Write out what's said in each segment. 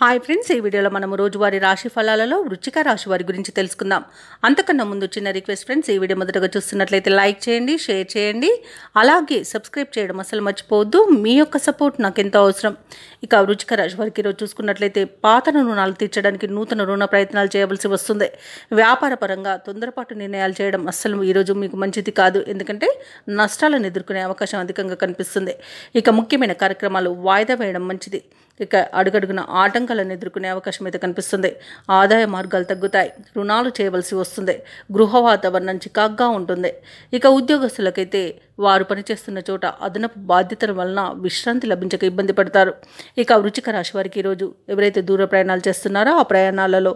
Hi friends, ఈ వీడియోలో మనం రోజువారీ రాశి ఫలాలలో వృశ్చిక రాశి వారి గురించి తెలుసుకుందాం. అంతకన్నా ముందు చిన్న రిక్వెస్ట్ ఫ్రెండ్స్, ఈ వీడియో మొదటగా చూస్తున్నట్లయితే లైక్ చేయండి, షేర్ చేయండి, అలాగే సబ్స్క్రైబ్ చేయడం అసలు మర్చిపోవద్దు. మీ యొక్క సపోర్ట్ నాకు ఎంతో అవసరం. ఇక వృశ్చిక రాశి వారికి ఈరోజు చూసుకున్నట్లయితే పాత రుణాలు తీర్చడానికి నూతన రుణ ప్రయత్నాలు చేయవలసి వస్తుంది. వ్యాపార పరంగా తొందరపాటు నిర్ణయాలు చేయడం అస్సలు ఈరోజు మీకు మంచిది కాదు, ఎందుకంటే నష్టాలను ఎదుర్కొనే అవకాశం అధికంగా కనిపిస్తుంది. ఇక ముఖ్యమైన కార్యక్రమాలు వాయిదా వేయడం మంచిది. ఇక అడుగడుగున ఆటంకాలను ఎదుర్కొనే అవకాశం అయితే కనిపిస్తుంది. ఆదాయ మార్గాలు తగ్గుతాయి, రుణాలు చేయవలసి వస్తుంది, గృహ వాతావరణం చికాగ్గా ఉంటుంది. ఇక ఉద్యోగస్తులకైతే వారు పనిచేస్తున్న చోట అదనపు బాధ్యతల వలన విశ్రాంతి లభించక ఇబ్బంది పడతారు. ఇక వృశ్చిక రాశి వారికి ఈరోజు ఎవరైతే దూర ప్రయాణాలు చేస్తున్నారో ఆ ప్రయాణాలలో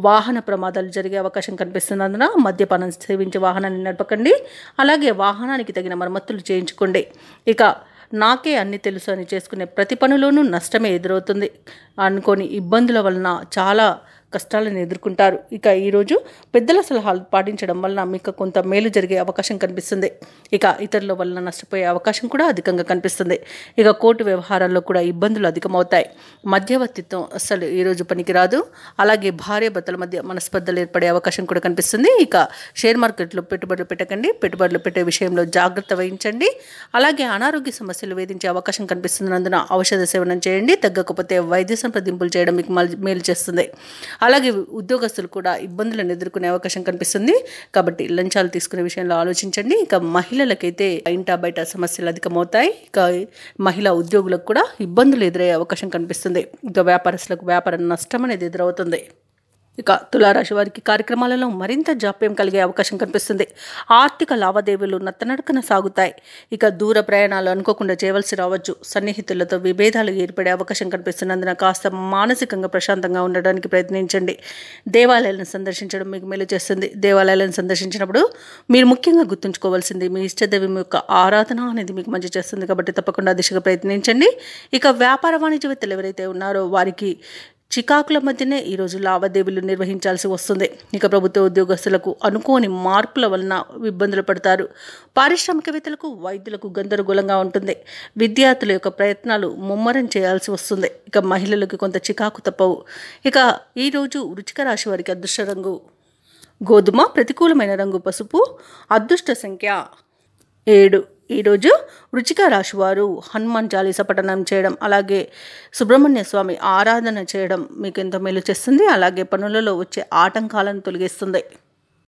వాహన ప్రమాదాలు జరిగే అవకాశం కనిపిస్తున్నందున మద్యపానం సేవించి వాహనాన్ని నడపకండి. అలాగే వాహనానికి తగిన మరమ్మతులు చేయించుకోండి. ఇక నాకే అన్ని తెలుసు అని చేసుకునే ప్రతి పనిలోనూ నష్టమే ఎదురవుతుంది. అనుకోని ఇబ్బందుల వలన చాలా కష్టాలను ఎదుర్కొంటారు. ఇక ఈరోజు పెద్దల సలహాలు పాటించడం వలన మీకు కొంత మేలు జరిగే అవకాశం కనిపిస్తుంది. ఇక ఇతరుల వలన నష్టపోయే అవకాశం కూడా అధికంగా కనిపిస్తుంది. ఇక కోర్టు వ్యవహారాల్లో కూడా ఇబ్బందులు అధికమవుతాయి. మధ్యవర్తిత్వం అస్సలు ఈరోజు పనికిరాదు. అలాగే భార్యాభర్తల మధ్య మనస్పర్ధలు ఏర్పడే అవకాశం కూడా కనిపిస్తుంది. ఇక షేర్ మార్కెట్లో పెట్టుబడులు పెట్టకండి. పెట్టుబడులు పెట్టే విషయంలో జాగ్రత్త వహించండి. అలాగే అనారోగ్య సమస్యలు వేధించే అవకాశం కనిపిస్తున్నందున ఔషధ సేవనం చేయండి. తగ్గకపోతే వైద్య సంప్రదింపులు చేయడం మీకు మేలు చేస్తుంది. అలాగే ఉద్యోగస్తులు కూడా ఇబ్బందులను ఎదుర్కొనే అవకాశం కనిపిస్తుంది. కాబట్టి లంచాలు తీసుకునే విషయంలో ఆలోచించండి. ఇక మహిళలకైతే ఇంటా బయట సమస్యలు అధికమవుతాయి. ఇక మహిళా ఉద్యోగులకు కూడా ఇబ్బందులు ఎదురయ్యే అవకాశం కనిపిస్తుంది. ఇక వ్యాపారస్తులకు వ్యాపార నష్టం అనేది ఎదురవుతుంది. ఇక తులారాశి వారికి కార్యక్రమాలలో మరింత జాప్యం కలిగే అవకాశం కనిపిస్తుంది. ఆర్థిక లావాదేవీలు నత్తనడకన సాగుతాయి. ఇక దూర ప్రయాణాలు అనుకోకుండా చేయవలసి రావచ్చు. సన్నిహితులతో విభేదాలు ఏర్పడే అవకాశం కనిపిస్తున్నందున కాస్త మానసికంగా ప్రశాంతంగా ఉండడానికి ప్రయత్నించండి. దేవాలయాలను సందర్శించడం మీకు మేలు చేస్తుంది. దేవాలయాలను సందర్శించినప్పుడు మీరు ముఖ్యంగా గుర్తుంచుకోవాల్సింది మీ ఇష్టదైవం యొక్క ఆరాధన అనేది మీకు మంచి చేస్తుంది. కాబట్టి తప్పకుండా దిశగా ప్రయత్నించండి. ఇక వ్యాపార వాణిజ్యవేత్తలు ఎవరైతే ఉన్నారో వారికి చికాకుల మధ్యనే ఈరోజు లావాదేవీలు నిర్వహించాల్సి వస్తుంది. ఇక ప్రభుత్వ ఉద్యోగస్తులకు అనుకోని మార్పుల వలన ఇబ్బందులు పడతారు. పారిశ్రామికవేత్తలకు వైద్యులకు గందరగోళంగా ఉంటుంది. విద్యార్థుల యొక్క ప్రయత్నాలు ముమ్మరం చేయాల్సి వస్తుంది. ఇక మహిళలకు కొంత చికాకు తప్పవు. ఇక ఈరోజు వృశ్చిక రాశి వారికి అదృష్ట రంగు గోధుమ, ప్రతికూలమైన రంగు పసుపు, అదృష్ట సంఖ్య 7. ఈరోజు వృశ్చిక రాశి వారు హనుమాన్ చాలీసా పఠనం చేయడం, అలాగే సుబ్రహ్మణ్య స్వామి ఆరాధన చేయడం మీకు ఎంతో మేలు చేస్తుంది. అలాగే పనులలో వచ్చే ఆటంకాలను తొలగిస్తుంది.